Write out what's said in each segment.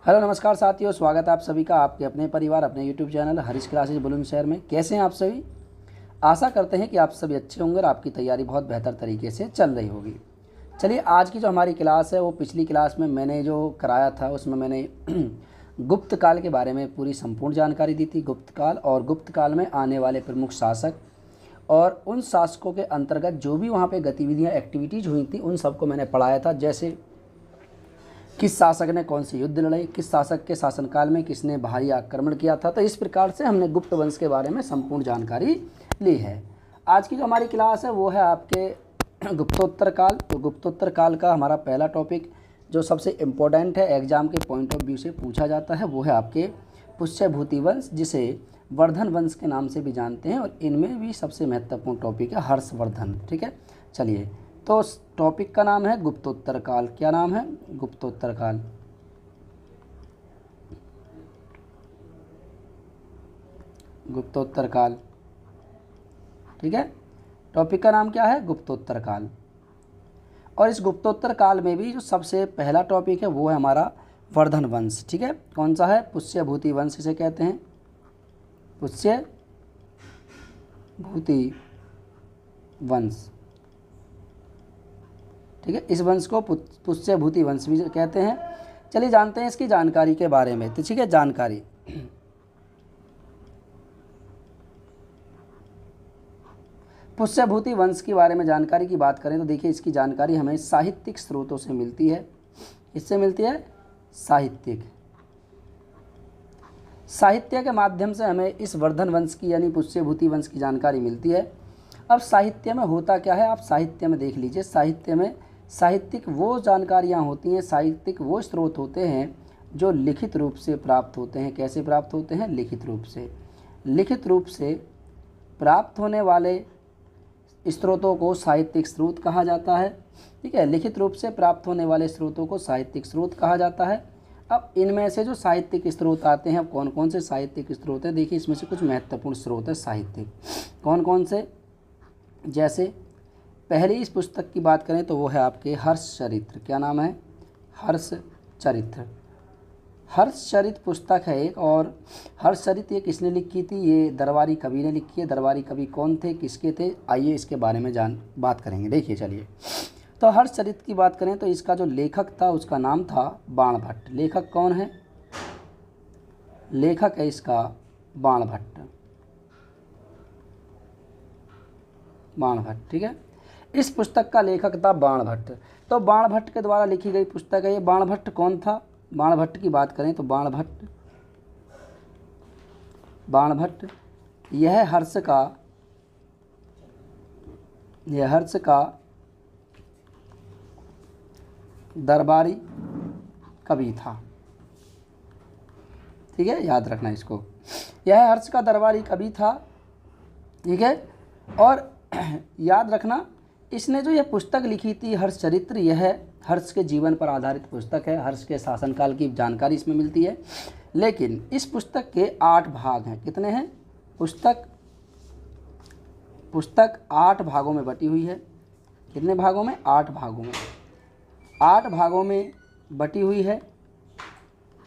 Hello नमस्कार साथियों, स्वागत है आप सभी का आपके अपने परिवार अपने YouTube channel Harish classes Bulandshahr में। कैसे हैं आप सभी? आशा करते हैं कि आप सभी अच्छे होंगे और आपकी तैयारी बहुत बेहतर तरीके से चल रही होगी। चलिए, आज की जो हमारी क्लास है वो पिछली क्लास में मैंने जो कराया था उसमें मैंने गुप्त काल के बारे में पूरी संपूर्ण जानकारी दी थी। गुप्त काल और गुप्त काल में आने वाले प्रमुख शासक और उन शासकों के अंतर्गत जो भी वहाँ पे गतिविधियाँ एक्टिविटीज़ हुई थी उन सबको मैंने पढ़ाया था। जैसे किस शासक ने कौन से युद्ध लड़े, किस शासक के शासनकाल में किसने भारी आक्रमण किया था। तो इस प्रकार से हमने गुप्त वंश के बारे में संपूर्ण जानकारी ली है। आज की जो हमारी क्लास है वो है आपके गुप्तोत्तर काल। तो गुप्तोत्तर काल का हमारा पहला टॉपिक जो सबसे इम्पोर्टेंट है, एग्जाम के पॉइंट ऑफ व्यू से पूछा जाता है, वो है आपके पुष्यभूति वंश, जिसे वर्धन वंश के नाम से भी जानते हैं। और इनमें भी सबसे महत्वपूर्ण टॉपिक है हर्षवर्धन। ठीक है, चलिए, तो उस टॉपिक का नाम है गुप्तोत्तर काल। क्या नाम है? गुप्तोत्तर काल। गुप्तोत्तर काल, ठीक है, टॉपिक का नाम क्या है? गुप्तोत्तर काल। और इस गुप्तोत्तर काल में भी जो सबसे पहला टॉपिक है वो है हमारा वर्धन वंश। ठीक है, कौन सा है? पुष्यभूति वंश इसे कहते हैं, पुष्यभूति वंश। ठीक है, इस वंश को पुष्यभूति वंश भी कहते हैं। चलिए जानते हैं इसकी जानकारी के बारे में। तो ठीक है, जानकारी पुष्यभूति वंश के बारे में जानकारी की बात करें तो देखिए, इसकी जानकारी हमें साहित्यिक स्रोतों से मिलती है। इससे मिलती है साहित्य के माध्यम से हमें इस वर्धन वंश की यानी पुष्यभूति वंश की जानकारी मिलती है। अब साहित्य में होता क्या है, आप साहित्य में देख लीजिए। साहित्य में साहित्यिक वो जानकारियाँ होती हैं, साहित्यिक वो स्रोत होते हैं जो लिखित रूप से प्राप्त होते हैं। कैसे प्राप्त होते हैं? लिखित रूप से। लिखित रूप से प्राप्त होने वाले स्रोतों को साहित्यिक स्रोत कहा जाता है। ठीक है, लिखित रूप से प्राप्त होने वाले स्रोतों को साहित्यिक स्रोत कहा जाता है। अब इनमें से जो साहित्यिक स्रोत आते हैं, अब कौन कौन से साहित्यिक स्रोत हैं? देखिए, इसमें से कुछ महत्वपूर्ण स्रोत है साहित्यिक। कौन कौन से? जैसे पहली इस पुस्तक की बात करें तो वो है आपके हर्षचरित्र। क्या नाम है? हर्षचरित्र। हर्षचरित पुस्तक है एक। और हर्षचरित ये किसने लिखी थी? ये दरबारी कवि ने लिखी है। दरबारी कवि कौन थे, किसके थे? आइए इसके बारे में बात करेंगे। देखिए, चलिए, तो हर्षचरित की बात करें तो इसका जो लेखक था उसका नाम था बाणभट्ट। लेखक कौन है? लेखक है इसका बाणभट्ट। बाणभट्ट, ठीक है, इस पुस्तक का लेखक था बाणभट्ट। तो बाणभट्ट के द्वारा लिखी गई पुस्तक है ये। बाणभट्ट कौन था? बाणभट्ट की बात करें तो बाणभट्ट यह हर्ष का दरबारी कवि था। ठीक है, याद रखना इसको। यह हर्ष का दरबारी कवि था। ठीक है, और याद रखना, इसने जो यह पुस्तक लिखी थी हर्षचरित्र, यह हर्ष के जीवन पर आधारित पुस्तक है। हर्ष के शासनकाल की जानकारी इसमें मिलती है। लेकिन इस पुस्तक के 8 भाग हैं। कितने हैं? पुस्तक 8 भागों में बटी हुई है। कितने भागों में? 8 भागों में। 8 भागों में बटी हुई है।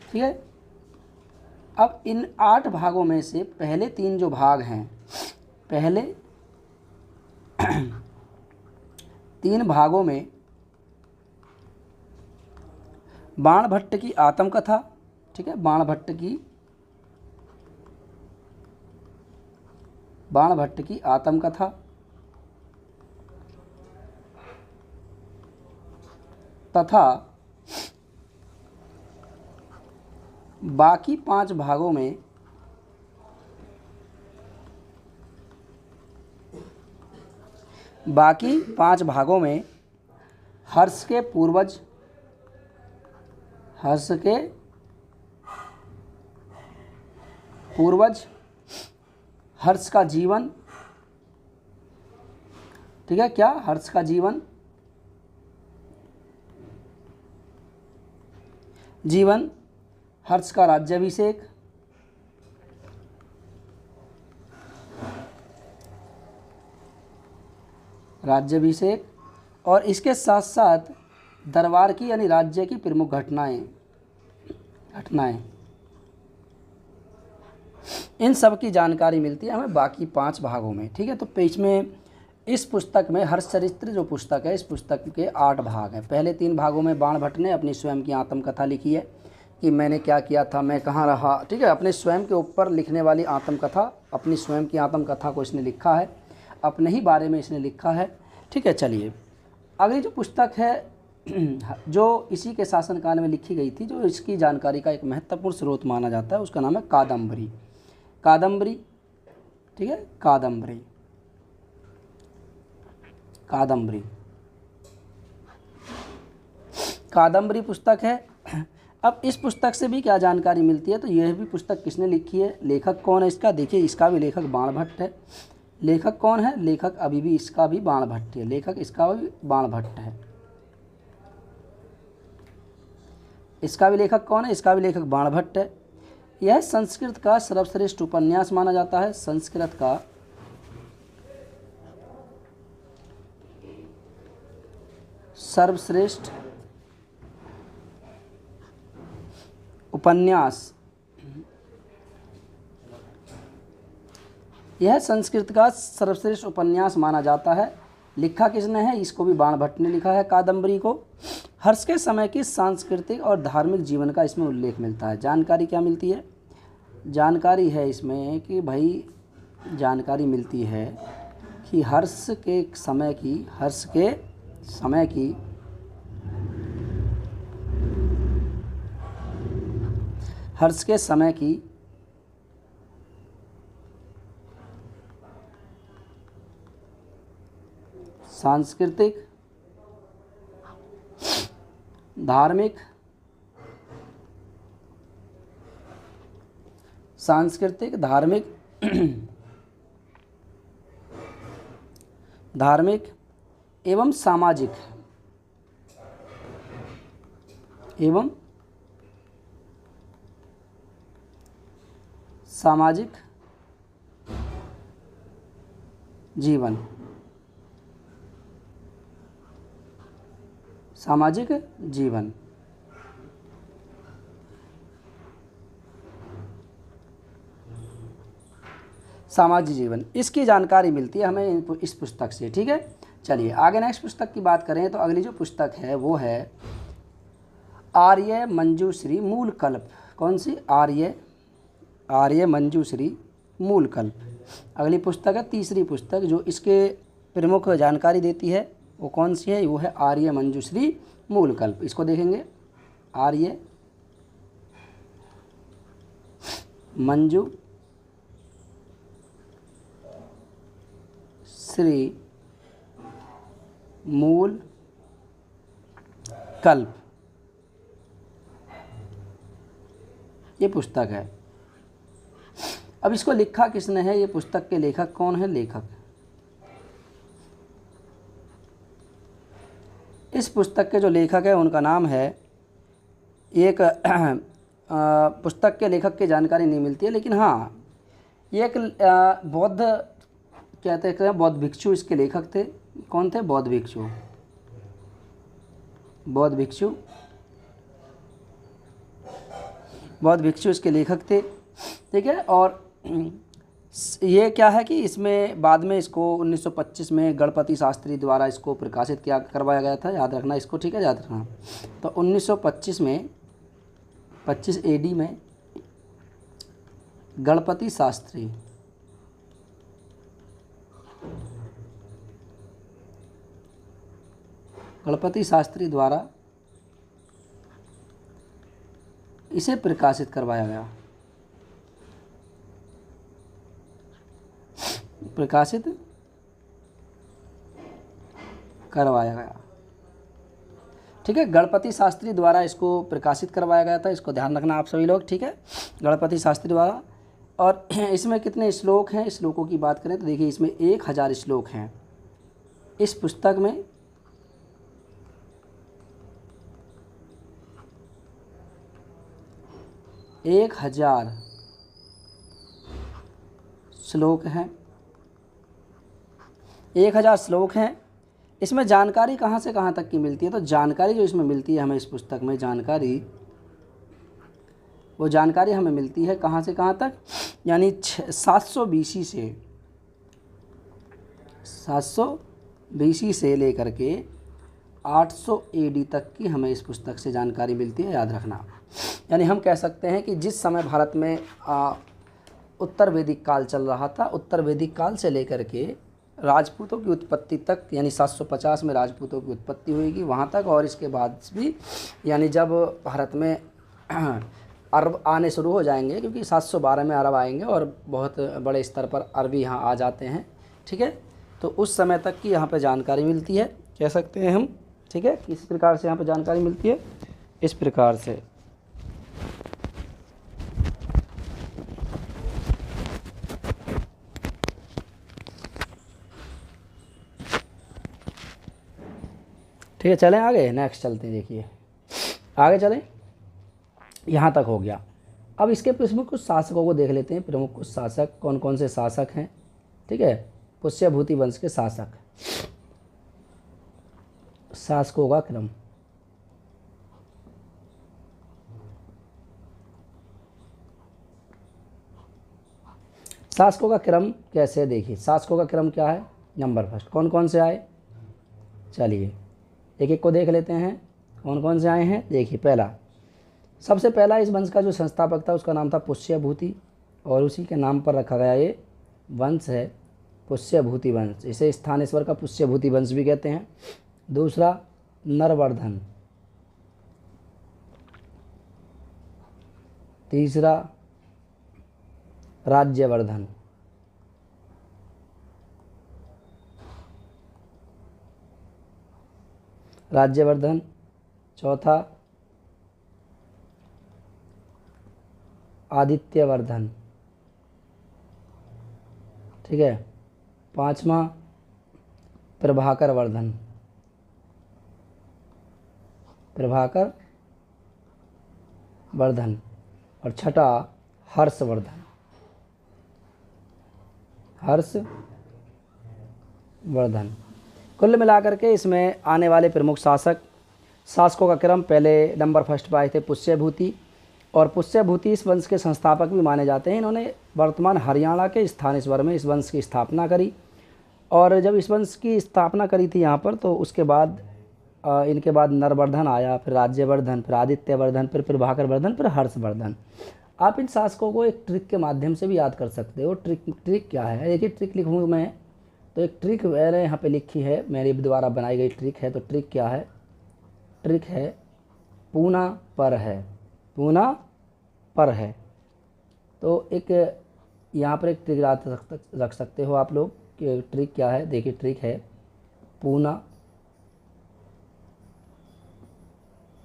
ठीक है, अब इन 8 भागों में से पहले 3 जो भाग हैं, पहले 3 भागों में बाणभट्ट की आत्मकथा, ठीक है, बाणभट्ट की आत्मकथा तथा बाकी 5 भागों में हर्ष के पूर्वज, हर्ष का जीवन। ठीक है, क्या? हर्ष का जीवन, हर्ष का राज्याभिषेक, और इसके साथ साथ दरबार की यानी राज्य की प्रमुख घटनाएं, घटनाएं, इन सब की जानकारी मिलती है हमें बाकी 5 भागों में। ठीक है, तो पेज में इस पुस्तक में हर्षचरित्र जो पुस्तक है, इस पुस्तक के 8 भाग हैं। पहले 3 भागों में बाणभट्ट ने अपनी स्वयं की आत्मकथा लिखी है कि मैंने क्या किया था, मैं कहाँ रहा। ठीक है, अपने स्वयं के ऊपर लिखने वाली आत्मकथा, अपनी स्वयं की आत्मकथा को इसने लिखा है, अपने ही बारे में इसने लिखा है। ठीक है, चलिए अगली जो पुस्तक है जो इसी के शासनकाल में लिखी गई थी, जो इसकी जानकारी का एक महत्वपूर्ण स्रोत माना जाता है, उसका नाम है कादम्बरी। कादम्बरी, ठीक है, कादम्बरी, कादम्बरी, कादम्बरी पुस्तक है। अब इस पुस्तक से भी क्या जानकारी मिलती है, तो यह भी पुस्तक किसने लिखी है, लेखक कौन है इसका, देखिए इसका भी लेखक बाणभट्ट है। लेखक कौन है, लेखक अभी भी इसका भी बाणभट्ट है, लेखक इसका भी बाणभट्ट है। इसका भी लेखक कौन है, इसका भी लेखक बाणभट्ट है। यह संस्कृत का सर्वश्रेष्ठ उपन्यास माना जाता है, संस्कृत का सर्वश्रेष्ठ उपन्यास, यह संस्कृत का सर्वश्रेष्ठ उपन्यास माना जाता है। लिखा किसने है, इसको भी बाणभट्ट ने लिखा है कादम्बरी को। हर्ष के समय की सांस्कृतिक और धार्मिक जीवन का इसमें उल्लेख मिलता है। जानकारी क्या मिलती है, जानकारी है इसमें कि भाई जानकारी मिलती है कि हर्ष के समय की सांस्कृतिक, धार्मिक, धार्मिक एवं सामाजिक जीवन, सामाजिक जीवन, सामाजिक जीवन, इसकी जानकारी मिलती है हमें इस पुस्तक से। ठीक है, चलिए आगे नेक्स्ट पुस्तक की बात करें तो अगली जो पुस्तक है वो है आर्य मंजूश्री मूलकल्प। कौन सी, आर्य मंजूश्री मूलकल्प। अगली पुस्तक है तीसरी पुस्तक जो इसके प्रमुख जानकारी देती है, वो कौन सी है, वो है आर्य मंजूश्री मूलकल्प। इसको देखेंगे, आर्य मंजूश्री मूलकल्प, ये पुस्तक है। अब इसको लिखा किसने है, ये पुस्तक के लेखक कौन है, लेखक, इस पुस्तक के जो लेखक है उनका नाम है, एक पुस्तक के लेखक की जानकारी नहीं मिलती है, लेकिन हाँ ये एक बौद्ध कहते हैं, बौद्ध भिक्षु इसके लेखक थे। कौन थे, बौद्ध भिक्षु, बौद्ध भिक्षु इसके लेखक थे। ठीक है, और ये क्या है कि इसमें बाद में इसको 1925 में गणपति शास्त्री द्वारा इसको प्रकाशित करवाया गया था, याद रखना इसको। ठीक है, याद रखना। तो 1925 में 25 AD में गणपति शास्त्री द्वारा इसे प्रकाशित करवाया गया, ठीक है, गणपति शास्त्री द्वारा इसको प्रकाशित करवाया गया था, इसको ध्यान रखना आप सभी लोग। ठीक है, गणपति शास्त्री द्वारा। और इसमें कितने श्लोक हैं, श्लोकों की बात करें तो देखिए इसमें 1000 श्लोक हैं इस पुस्तक में। 1000 श्लोक हैं, 1000 श्लोक हैं। इसमें जानकारी कहाँ से कहाँ तक की मिलती है, तो जानकारी जो इसमें मिलती है हमें इस पुस्तक में, जानकारी वो जानकारी हमें मिलती है कहाँ से कहाँ तक, यानी 700 BC से 700 BC से लेकर के 800 AD तक की हमें इस पुस्तक से जानकारी मिलती है, याद रखना। यानी हम कह सकते हैं कि जिस समय भारत में उत्तर वैदिक काल चल रहा था, उत्तर वैदिक काल से लेकर के राजपूतों की उत्पत्ति तक, यानी 750 में राजपूतों की उत्पत्ति हुई वहाँ तक, और इसके बाद भी यानी जब भारत में अरब आने शुरू हो जाएंगे, क्योंकि 712 में अरब आएंगे और बहुत बड़े स्तर पर अरबी यहाँ आ जाते हैं, ठीक है। तो उस समय तक की यहाँ पे जानकारी मिलती है, कह सकते हैं हम, ठीक है। किस प्रकार से यहाँ पे जानकारी मिलती है, इस प्रकार से। ठीक है, चलें आगे, नेक्स्ट चलते हैं। देखिए आगे चलें, यहाँ तक हो गया। अब इसके प्रमुख कुछ शासकों को देख लेते हैं। प्रमुख कुछ शासक कौन कौन से शासक हैं, ठीक है। पुष्यभूति वंश के शासक, शासकों का क्रम। शासकों का क्रम कैसे है, देखिए शासकों का क्रम क्या है। नंबर फर्स्ट कौन कौन से आए, चलिए एक एक को देख लेते हैं कौन कौन से आए हैं। देखिए पहला, सबसे पहला इस वंश का जो संस्थापक था उसका नाम था पुष्यभूति, और उसी के नाम पर रखा गया ये वंश है पुष्यभूति वंश। इसे स्थानेश्वर का पुष्यभूति वंश भी कहते हैं। दूसरा नरवर्धन, तीसरा राज्यवर्धन, राज्यवर्धन। चौथा आदित्यवर्धन, ठीक है। पांचवा प्रभाकर वर्धन, प्रभाकर वर्धन। और छठा हर्षवर्धन, हर्षवर्धन। कुल मिलाकर के इसमें आने वाले प्रमुख शासकों का क्रम, पहले नंबर फर्स्ट पर आए थे पुष्यभूति, और पुष्यभूति इस वंश के संस्थापक भी माने जाते हैं। इन्होंने वर्तमान हरियाणा के स्थानेश्वर में इस वंश की स्थापना करी, और जब इस वंश की स्थापना करी थी यहाँ पर, तो उसके बाद इनके बाद नरवर्धन आया, फिर राज्यवर्धन, फिर आदित्यवर्धन, फिर प्रभाकर वर्धन, फिर हर्षवर्धन। आप इन शासकों को एक ट्रिक के माध्यम से भी याद कर सकते हो। ट्रिक क्या है, एक ही ट्रिक लिखूँ मैं, तो एक ट्रिक मैंने यहाँ पे लिखी है, मेरे द्वारा बनाई गई ट्रिक है। तो ट्रिक क्या है, ट्रिक है पूना पर है, पूना पर है। तो एक यहाँ पर एक ट्रिक रख सकते हो आप लोग कि ट्रिक क्या है। देखिए ट्रिक है पूना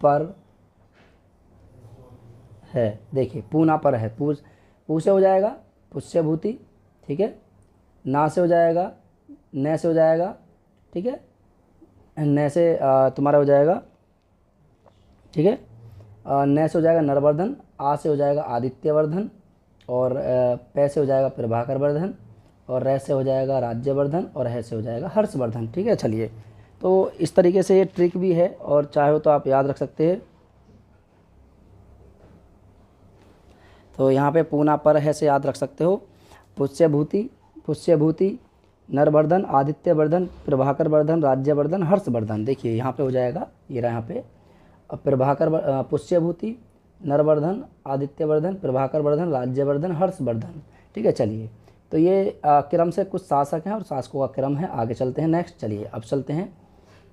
पर है। देखिए पूना पर है, पू से हो जाएगा पुष्यभूति, ठीक है। ना से हो जाएगा, न से हो जाएगा, ठीक है। न से तुम्हारा हो जाएगा, ठीक है। न से हो जाएगा नरवर्धन, आ से हो जाएगा आदित्यवर्धन, और पै से हो जाएगा प्रभाकर वर्धन, और रै से हो जाएगा राज्यवर्धन, और है से हो जाएगा हर्षवर्धन, ठीक है। चलिए, तो इस तरीके से ये ट्रिक भी है, और चाहे तो आप याद रख सकते हैं। तो यहाँ पे पूना पर है से याद रख सकते हो। पुष्यभूति, नरवर्धन, आदित्यवर्धन, प्रभाकर वर्धन, राज्यवर्धन, हर्षवर्धन। देखिए यहाँ पे हो जाएगा, ये रहा यहाँ पे पुष्यभूति, नरवर्धन, आदित्यवर्धन, प्रभाकर वर्धन, राज्यवर्धन, हर्षवर्धन, ठीक है। चलिए, तो ये क्रम से कुछ शासक हैं और शासकों का क्रम है। आगे चलते हैं नेक्स्ट। चलिए अब चलते हैं,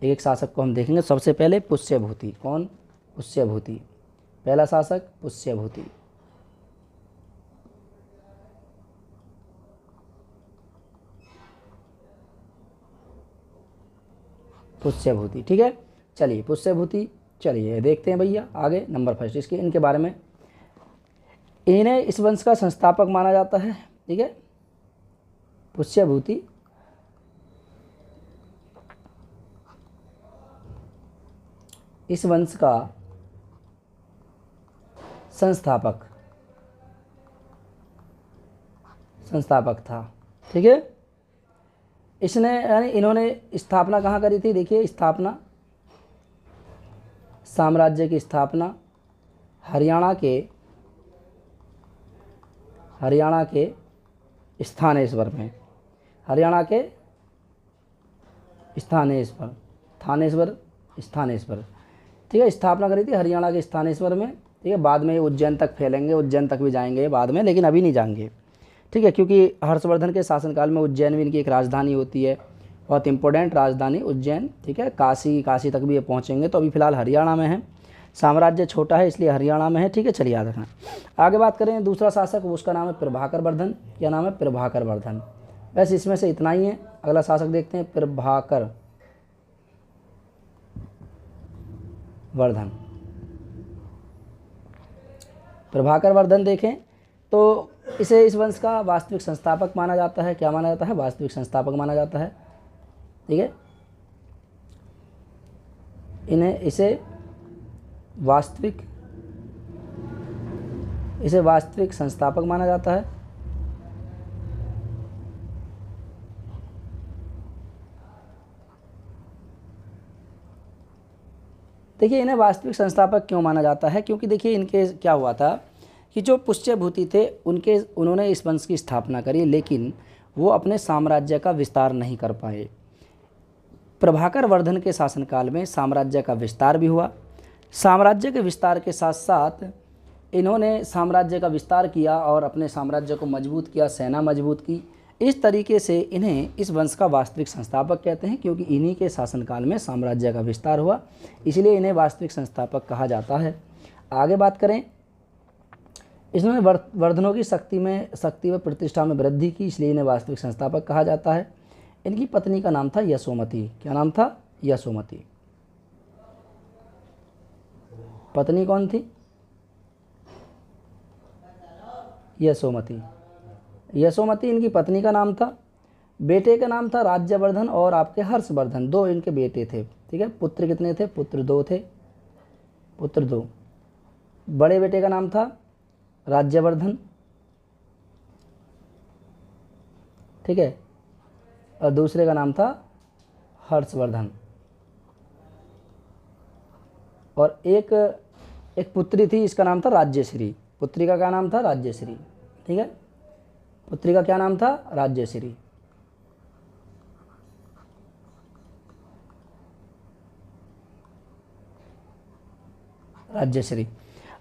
एक एक शासक को हम देखेंगे। सबसे पहले पुष्यभूति। कौन, पुष्यभूति। पहला शासक पुष्यभूति। पुष्यभूति, ठीक है। चलिए पुष्यभूति, चलिए देखते हैं भैया आगे। नंबर फर्स्ट इसके, इनके बारे में, इन्हें इस वंश का संस्थापक माना जाता है, ठीक है। पुष्यभूति इस वंश का संस्थापक था, ठीक है। इसने यानी इन्होंने स्थापना कहाँ करी थी, देखिए स्थापना, साम्राज्य की स्थापना हरियाणा के हरियाणा के स्थानेश्वर में, हरियाणा के स्थानेश्वर, स्थानेश्वर, ठीक है, स्थापना करी थी हरियाणा के स्थानेश्वर में, ठीक है। बाद में उज्जैन तक फैलेंगे, उज्जैन तक भी जाएंगे बाद में, लेकिन अभी नहीं जाएंगे, ठीक है, क्योंकि हर्षवर्धन के शासनकाल में उज्जैन भी इनकी एक राजधानी होती है, बहुत इंपॉर्टेंट राजधानी उज्जैन, ठीक है। काशी तक भी ये पहुँचेंगे, तो अभी फिलहाल हरियाणा में है, साम्राज्य छोटा है इसलिए हरियाणा में है, ठीक है। चलिए याद रखना। आगे बात करें दूसरा शासक, उसका नाम है प्रभाकर वर्धन। क्या नाम है? प्रभाकर वर्धन। बस इसमें से इतना ही है। अगला शासक देखते हैं, प्रभाकर वर्धन। प्रभाकर वर्धन देखें तो इसे इस वंश का वास्तविक संस्थापक माना जाता है। क्या माना जाता है? वास्तविक संस्थापक माना जाता है, ठीक है। इसे वास्तविक संस्थापक माना जाता है। देखिए इन्हें वास्तविक संस्थापक क्यों माना जाता है? क्योंकि देखिए इनके क्या हुआ था कि जो पुष्यभूति थे उन्होंने इस वंश की स्थापना करी, लेकिन वो अपने साम्राज्य का विस्तार नहीं कर पाए। प्रभाकर वर्धन के शासनकाल में साम्राज्य का विस्तार भी हुआ। साम्राज्य के विस्तार के साथ साथ इन्होंने साम्राज्य का विस्तार किया और अपने साम्राज्य को मजबूत किया, सेना मजबूत की। इस तरीके से इन्हें इस वंश का वास्तविक संस्थापक कहते हैं, क्योंकि इन्हीं के शासनकाल में साम्राज्य का विस्तार हुआ, इसलिए इन्हें वास्तविक संस्थापक कहा जाता है। आगे बात करें, इन्होंने वर्धनों की शक्ति व प्रतिष्ठा में वृद्धि की, इसलिए इन्हें वास्तविक संस्थापक कहा जाता है। इनकी पत्नी का नाम था यशोमती। क्या नाम था? यशोमती। पत्नी कौन थी? यशोमती। यशोमती इनकी पत्नी का नाम था। बेटे का नाम था राज्यवर्धन और आपके हर्षवर्धन। दो इनके बेटे थे, ठीक है। पुत्र कितने थे? पुत्र दो थे, पुत्र दो। बड़े बेटे का नाम था राज्यवर्धन, ठीक है, और दूसरे का नाम था हर्षवर्धन। और एक पुत्री थी, इसका नाम था राज्यश्री। पुत्री का क्या नाम था? राज्यश्री, ठीक है। पुत्री का क्या नाम था? राज्यश्री।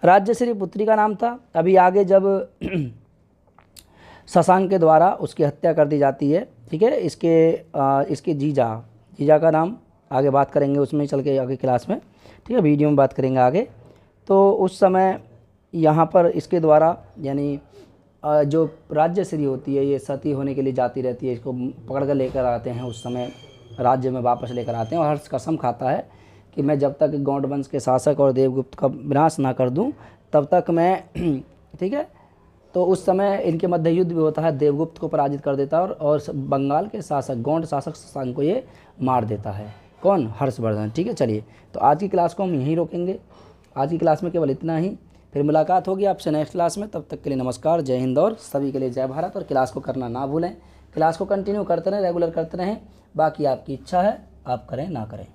राज्यश्री पुत्री का नाम था। अभी आगे जब शशांक के द्वारा उसकी हत्या कर दी जाती है, ठीक है, इसके जीजा का नाम आगे बात करेंगे, उसमें चल के आगे क्लास में, ठीक है, वीडियो में बात करेंगे आगे। तो उस समय यहाँ पर इसके द्वारा यानी जो राज्यश्री होती है ये सती होने के लिए जाती रहती है, इसको पकड़ कर लेकर आते हैं, उस समय राज्य में वापस लेकर आते हैं। और हर्ष कसम खाता है कि मैं जब तक गौंड वंश के शासक और देवगुप्त का विनाश ना कर दूं तब तक मैं ठीक है। तो उस समय इनके मध्य युद्ध भी होता है, देवगुप्त को पराजित कर देता है और बंगाल के शासक गौंड शासक शशांक को ये मार देता है। कौन? हर्षवर्धन, ठीक है। चलिए तो आज की क्लास को हम यहीं रोकेंगे। आज की क्लास में केवल इतना ही, फिर मुलाकात होगी आपसे नेक्स्ट क्लास में। तब तक के लिए नमस्कार, जय हिंद और सभी के लिए जय भारत। और क्लास को करना ना भूलें, क्लास को कंटिन्यू करते रहें, रेगुलर करते रहें। बाकी आपकी इच्छा है, आप करें ना करें।